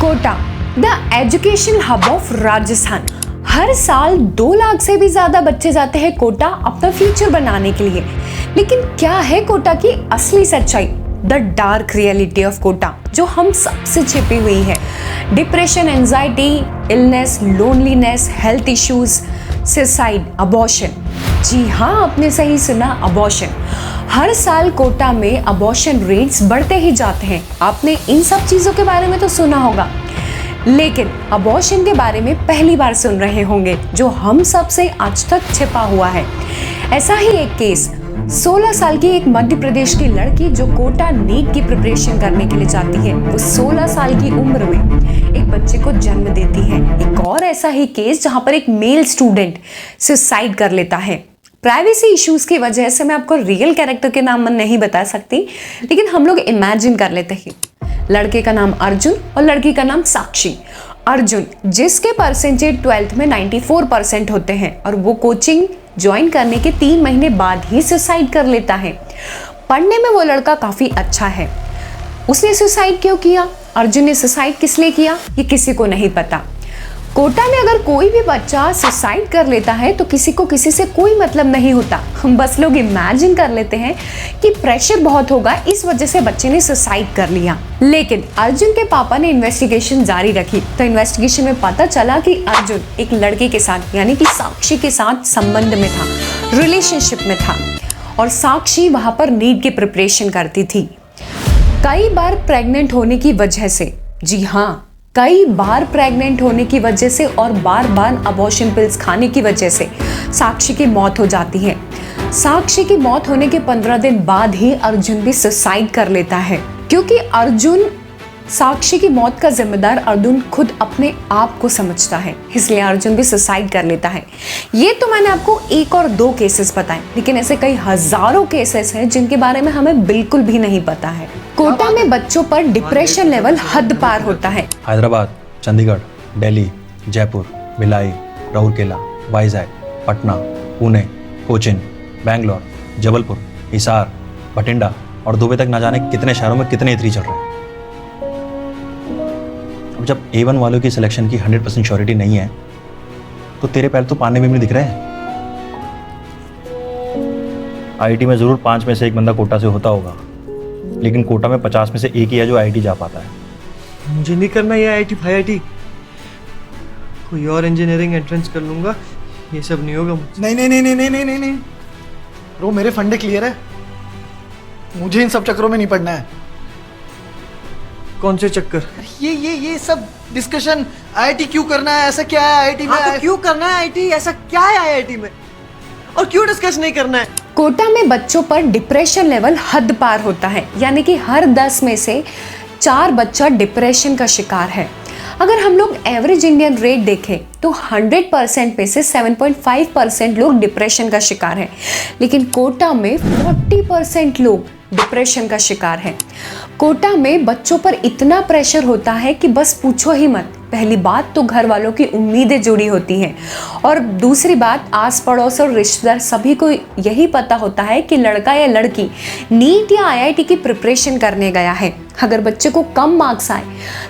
Kota, the education hub of Rajasthan. हर साल 2 लाख से भी ज्यादा बच्चे जाते हैं कोटा अपना फ्यूचर बनाने के लिए। लेकिन क्या है कोटा की असली सच्चाई? The dark reality of Kota, जो हम सबसे छिपी हुई है। Depression, anxiety, illness, loneliness, health issues, suicide, abortion. जी हाँ, आपने सही सुना, अबॉर्शन। हर साल कोटा में अबॉर्शन रेट्स बढ़ते ही जाते हैं। आपने इन सब चीज़ों के बारे में तो सुना होगा, लेकिन अबॉर्शन के बारे में पहली बार सुन रहे होंगे, जो हम सब से आज तक छिपा हुआ है। ऐसा ही एक केस, 16 साल की एक मध्य प्रदेश की लड़की जो कोटा नीट की प्रिपरेशन करने के लिए जाती है, वो 16 साल की उम्र में एक बच्चे को जन्म देती है। एक और ऐसा ही केस जहां पर एक मेल स्टूडेंट सुसाइड कर लेता है। प्राइवेसी इश्यूज की वजह से मैं आपको रियल कैरेक्टर के नाम नहीं बता सकती, लेकिन हम लोग इमेजिन कर लेते हैं। लड़के का नाम अर्जुन और लड़की का नाम साक्षी। अर्जुन, जिसके परसेंटेज 12th में 94% होते हैं, और वो कोचिंग ज्वाइन करने के 3 महीने बाद ही सुसाइड कर लेता है। पढ़ने में वो लड़का काफी अच्छा है। उसने सुसाइड क्यों किया? अर्जुन ने सुसाइड किस लिए किया, ये किसी को नहीं पता। कोटा में अगर कोई भी बच्चा सुसाइड कर लेता है तो किसी को किसी से कोई मतलब नहीं होता। हम बस लोग इमेजिन कर लेते हैं कि प्रेशर बहुत होगा, इस वजह से बच्चे ने सुसाइड कर लिया। लेकिन अर्जुन के पापा ने इन्वेस्टिगेशन जारी रखी, तो इन्वेस्टिगेशन में पता चला कि अर्जुन एक लड़के के साथ, यानी कि साक्षी के साथ संबंध में था, रिलेशनशिप में था, और साक्षी वहां पर नीट की प्रिपरेशन करती थी। कई बार प्रेग्नेंट होने की वजह से, जी हाँ, कई बार प्रेग्नेंट होने की वजह से और बार बार अबॉर्शन पिल्स खाने की वजह से साक्षी की मौत हो जाती है। साक्षी की मौत होने के 15 दिन बाद ही अर्जुन भी सुसाइड कर लेता है, क्योंकि अर्जुन, साक्षी की मौत का जिम्मेदार अर्जुन खुद अपने आप को समझता है, इसलिए अर्जुन भी सुसाइड कर लेता है। ये तो मैंने आपको 1 और 2 केसेस बताए, लेकिन ऐसे कई हजारों केसेस हैं जिनके बारे में हमें बिल्कुल भी नहीं पता है। कोटा में बच्चों पर डिप्रेशन लेवल हद पार होता है। हैदराबाद, चंडीगढ़, दिल्ली, जयपुर, भिलाई, राउरकेला, वाइजैक, पटना, पुणे, कोचिन, बेंगलोर, जबलपुर, हिसार, बठिंडा और दुबई तक ना जाने कितने शहरों में कितने E3 चल रहे हैं। अब जब A1 वालों की सिलेक्शन की 100% श्योरिटी नहीं है, तो तेरे पैर तो पानी में भी नहीं दिख रहे हैं। IIT में जरूर 5 में से 1 बंदा कोटा से होता होगा, लेकिन कोटा में 50 में से 1 ही है जो IIT जा पाता है। मुझे नहीं करना ये IIT फाईआईटी, कोई और इंजीनियरिंग एंट्रेंस कर लूंगा, ये सब नहीं होगा मुझसे। नहीं नहीं नहीं नहीं नहीं नहीं नहीं ब्रो, मेरे फंडे क्लियर है, मुझे इन सब चक्करों में नहीं पड़ना है। कौन से चक्कर? ये सब डिस्कशन, IIT क्यों करना है, ऐसा क्या है IIT में? तो क्यों करना है IIT, ऐसा क्या है IIT में, और क्यों डिस्कस नहीं करना है? कोटा में बच्चों पर डिप्रेशन लेवल हद पार होता है, यानी कि हर 10 में से 4 बच्चा डिप्रेशन का शिकार है। अगर हम लोग एवरेज इंडियन रेट देखें तो 100% में से 7.5% लोग डिप्रेशन का शिकार हैं, लेकिन कोटा में 40% लोग डिप्रेशन का शिकार है। कोटा में बच्चों पर इतना प्रेशर होता है कि बस पूछो ही मत। पहली बात तो घर वालों की उम्मीदें जुड़ी होती हैं, और दूसरी बात आस पड़ोस और रिश्तेदार सभी को यही पता होता है कि लड़का या लड़की नीट या IIT की प्रिपरेशन करने गया है। अगर बच्चे को कम मार्क्स आए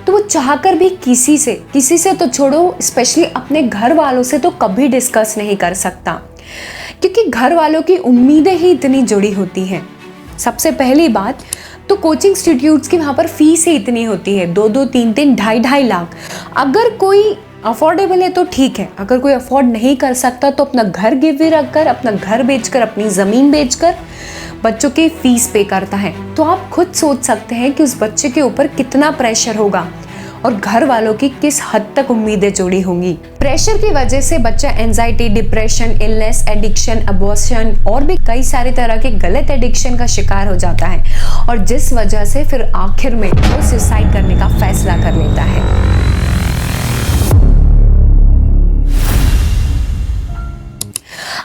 तो वो चाहकर भी किसी से तो छोड़ो, स्पेशली अपने घर वालों से तो कभी डिस्कस नहीं कर सकता, क्योंकि घर वालों की उम्मीदें ही इतनी जुड़ी होती हैं। सबसे पहली बात तो कोचिंग इंस्टीट्यूट्स की वहाँ पर फीस ही इतनी होती है, 2-2, 3-3, 2.5 लाख। अगर कोई अफोर्डेबल है तो ठीक है, अगर कोई अफोर्ड नहीं कर सकता तो अपना घर गिरवी रखकर, अपना घर बेचकर, अपनी ज़मीन बेचकर बच्चों की फीस पे करता है। तो आप खुद सोच सकते हैं कि उस बच्चे के ऊपर कितना प्रेशर होगा और घर वालों की किस हद तक उम्मीदें जुड़ी होंगी। प्रेशर की वजह से बच्चा anxiety, depression, illness, addiction, abortion और भी कई सारे तरह के गलत एडिक्शन का शिकार हो जाता है, और जिस वजह से फिर आखिर में वो सुसाइड करने का फैसला कर लेता है।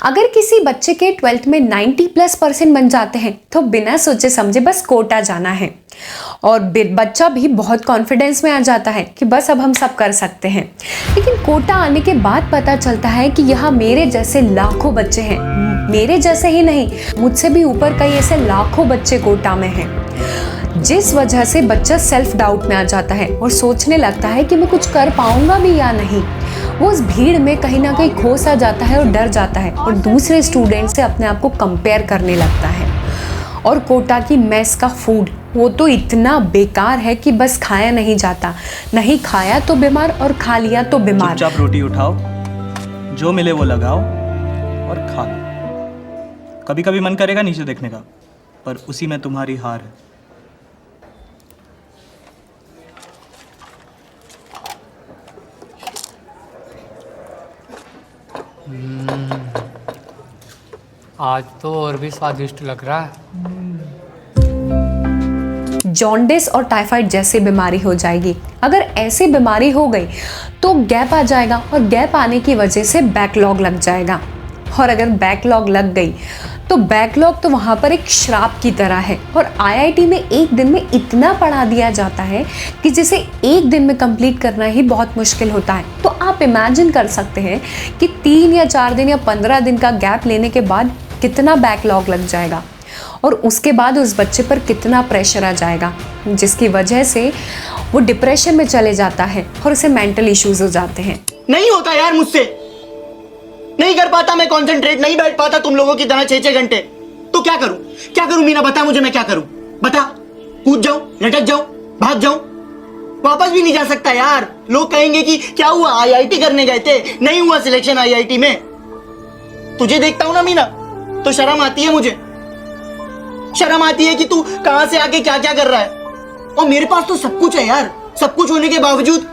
अगर किसी बच्चे के 12th में 90+% बन जाते हैं तो बिना सोचे समझे बस कोटा जाना है, और बच्चा भी बहुत कॉन्फिडेंस में आ जाता है कि बस अब हम सब कर सकते हैं। लेकिन कोटा आने के बाद पता चलता है कि यहाँ मेरे जैसे लाखों बच्चे हैं, मेरे जैसे ही नहीं, मुझसे भी ऊपर कई ऐसे लाखों बच्चे कोटा में हैं। जिस वजह से बच्चा सेल्फ डाउट में आ जाता है और सोचने लगता है कि मैं कुछ कर पाऊंगा भी या नहीं। वो उस भीड़ में कहीं ना कहीं खो सा जाता है और डर जाता है और दूसरे स्टूडेंट से अपने आप को कंपेयर करने लगता है। और कोटा की मेस का फूड वो तो इतना बेकार है कि बस खाया नहीं जाता, नहीं खाया तो बीमार और खा लिया तो बीमार। चुपचाप रोटी उठाओ, जो मिले वो लगाओ और खा लो। कभी कभी मन करेगा नीचे देखने का, पर उसी में तुम्हारी हार है। आज तो और भी स्वादिष्ट लग रहा है। जॉन्डिस और टाइफाइड जैसी बीमारी हो जाएगी। अगर ऐसी बीमारी हो गई तो गैप आ जाएगा और गैप आने की वजह से बैकलॉग लग जाएगा। और अगर बैकलॉग लग गई तो बैकलॉग तो वहाँ पर एक श्राप की तरह है। और आईआईटी में एक दिन में इतना पढ़ा दिया जाता है कि जिसे एक दिन में कंप्लीट करना ही बहुत मुश्किल होता है। तो आप इमेजिन कर सकते हैं कि 3 या 4 दिन या 15 दिन का गैप लेने के बाद कितना बैकलॉग लग जाएगा और उसके बाद उस बच्चे पर कितना प्रेशर आ जाएगा, जिसकी वजह से वो डिप्रेशन में चले जाता है और उसे मेंटल इश्यूज हो जाते हैं। नहीं होता यार मुझसे, नहीं कर पाता मैं कंसंट्रेट, नहीं बैठ पाता तुम लोगों की तरह 6-6 घंटे। तो क्या करूं मीना, बता मुझे, मैं क्या करूं? बता, कूद जाऊं, लटक जाऊं, भाग जाऊं? वापस भी नहीं जा सकता यार। लोग कहेंगे कि क्या हुआ, आईआईटी करने गए थे, नहीं हुआ सिलेक्शन आईआईटी में। तुझे देखता हूं ना मीना तो शर्म आती है मुझे, शर्म आती है कि तू कहां से आके क्या क्या कर रहा है। और मेरे पास तो सब कुछ है यार, सब कुछ होने के बावजूद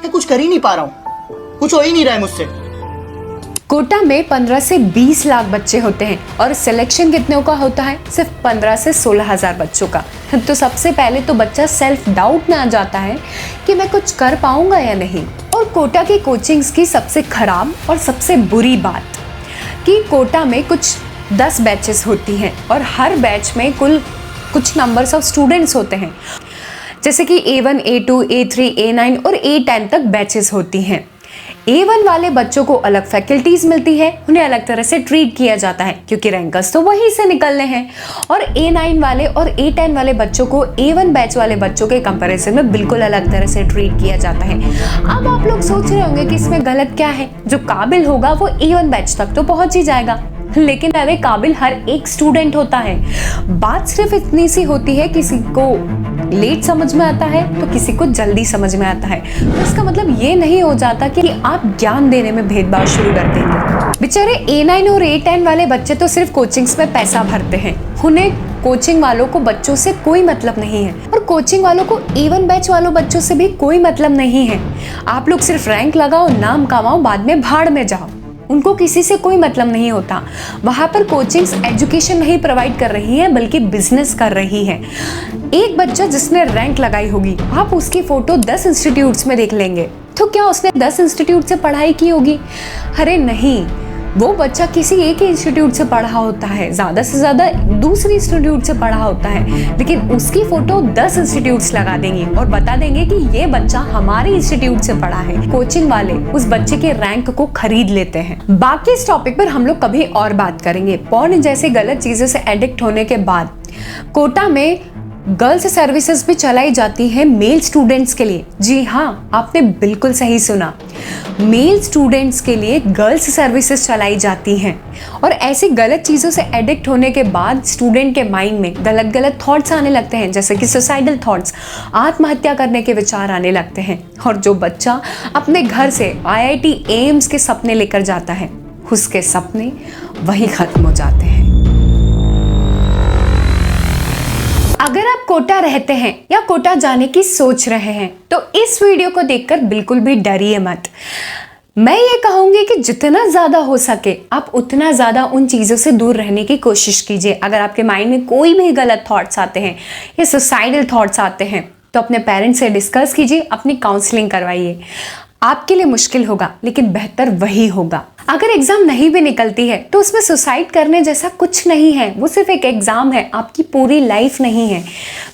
मैं कुछ कर ही नहीं पा रहा हूं, कुछ हो ही नहीं रहा है मुझसे। कोटा में 15 से 20 लाख बच्चे होते हैं और सिलेक्शन कितने का होता है? सिर्फ 15 से 16 हजार बच्चों का। तो सबसे पहले तो बच्चा सेल्फ डाउट में आ जाता है कि मैं कुछ कर पाऊंगा या नहीं। और कोटा की कोचिंग्स की सबसे खराब और सबसे बुरी बात कि कोटा में कुछ 10 बैचेस होती हैं और हर बैच में कुल कुछ नंबर्स ऑफ स्टूडेंट्स होते हैं, जैसे कि A1, A2, A3, A9 और A10 तक बैचेस होती हैं। A1 वाले बच्चों को अलग फैकल्टीज मिलती है, उन्हें अलग तरह से ट्रीट किया जाता है क्योंकि रैंकर्स तो वहीं से निकलने हैं। और A9 वाले और A10 वाले बच्चों को A1 बैच वाले बच्चों के कंपैरिजन में बिल्कुल अलग तरह से ट्रीट किया जाता है। अब आप लोग सोच रहे होंगे कि इसमें गलत क्या है, जो काबिल होगा वो A1 बैच तक तो पहुंच ही जाएगा। लेकिन अरे काबिल हर एक स्टूडेंट होता है। बात सिर्फ इतनी सी होती है, किसी को लेट समझ में आता है तो किसी को जल्दी समझ में आता है। तो इसका मतलब ये नहीं हो जाता कि आप ज्ञान देने में भेदभाव शुरू कर देंगे। बेचारे A9 और A10 वाले बच्चे तो सिर्फ कोचिंग्स में पैसा भरते हैं, उन्हें कोचिंग वालों को बच्चों से कोई मतलब नहीं है और कोचिंग वालों को A1 बैच वालों बच्चों से भी कोई मतलब नहीं है। आप लोग सिर्फ रैंक लगाओ, नाम कमाओ, बाद में भाड़ में जाओ। उनको किसी से कोई मतलब नहीं होता। वहाँ पर कोचिंग्स एजुकेशन नहीं प्रोवाइड कर रही है बल्कि बिजनेस कर रही है। एक बच्चा जिसने रैंक लगाई होगी, आप उसकी फोटो 10 इंस्टीट्यूट्स में देख लेंगे, तो क्या उसने 10 इंस्टीट्यूट से पढ़ाई की होगी? अरे नहीं, वो बच्चा किसी एक ही इंस्टीट्यूट से पढ़ा होता है, ज़्यादा से ज़्यादा दूसरी इंस्टीट्यूट से पढ़ा होता है, लेकिन उसकी फ़ोटो 10 इंस्टीट्यूट्स लगा देंगे और बता देंगे कि ये बच्चा हमारे इंस्टीट्यूट से पढ़ा है। कोचिंग वाले उस बच्चे के रैंक को खरीद लेते हैं। बाकी इस टॉपिक पर हम लोग कभी और बात करेंगे। पॉर्न जैसे गलत चीज़ों से एडिक्ट होने के बाद कोटा में गर्ल्स सर्विसेज भी चलाई जाती है मेल स्टूडेंट्स के लिए। जी हाँ, आपने बिल्कुल सही सुना, मेल स्टूडेंट्स के लिए गर्ल्स सर्विसेज चलाई जाती हैं। और ऐसी गलत चीज़ों से एडिक्ट होने के बाद स्टूडेंट के माइंड में गलत गलत थॉट्स आने लगते हैं, जैसे कि सुसाइडल थॉट्स, आत्महत्या करने के विचार आने लगते हैं। और जो बच्चा अपने घर से IIT एम्स के सपने लेकर जाता है, उसके सपने वहीं खत्म हो जाते हैं। अगर आप कोटा रहते हैं या कोटा जाने की सोच रहे हैं तो इस वीडियो को देखकर बिल्कुल भी डरिए मत। मैं ये कहूँगी कि जितना ज़्यादा हो सके आप उतना ज़्यादा उन चीज़ों से दूर रहने की कोशिश कीजिए। अगर आपके माइंड में कोई भी गलत थॉट्स आते हैं या सुसाइडल थॉट्स आते हैं तो अपने पेरेंट्स से डिस्कस कीजिए, अपनी काउंसलिंग करवाइए। आपके लिए मुश्किल होगा लेकिन बेहतर वही होगा। अगर एग्जाम नहीं भी निकलती है तो उसमें सुसाइड करने जैसा कुछ नहीं है, वो सिर्फ एक एग्जाम है, आपकी पूरी लाइफ नहीं है।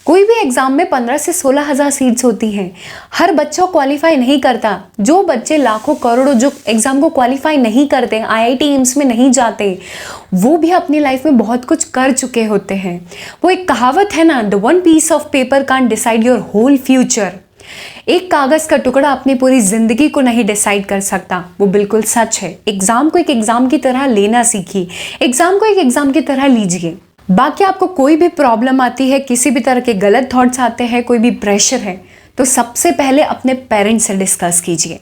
कोई भी एग्जाम में 15 से 16 हज़ार सीट्स होती हैं। हर बच्चा क्वालिफाई नहीं करता। जो बच्चे लाखों करोड़ों जो एग्जाम को क्वालिफाई नहीं करते, IIT एम्स में नहीं जाते, वो भी अपनी लाइफ में बहुत कुछ कर चुके होते हैं। वो एक कहावत है ना, the one piece of paper can't decide your whole future. एक कागज का टुकड़ा अपनी पूरी जिंदगी को नहीं डिसाइड कर सकता, वो बिल्कुल सच है। एग्जाम को एक एग्जाम की तरह लेना सीखिए, एग्जाम को एक एग्जाम की तरह लीजिए। बाकी आपको कोई भी प्रॉब्लम आती है, किसी भी तरह के गलत थॉट्स आते हैं, कोई भी प्रेशर है, तो सबसे पहले अपने पेरेंट्स से डिस्कस कीजिए।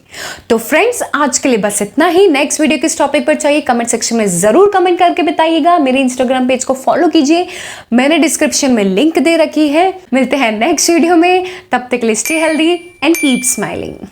तो फ्रेंड्स, आज के लिए बस इतना ही। नेक्स्ट वीडियो किस टॉपिक पर चाहिए कमेंट सेक्शन में जरूर कमेंट करके बताइएगा। मेरे इंस्टाग्राम पेज को फॉलो कीजिए, मैंने डिस्क्रिप्शन में लिंक दे रखी है। मिलते हैं नेक्स्ट वीडियो में, तब तक के लिए stay healthy and keep smiling.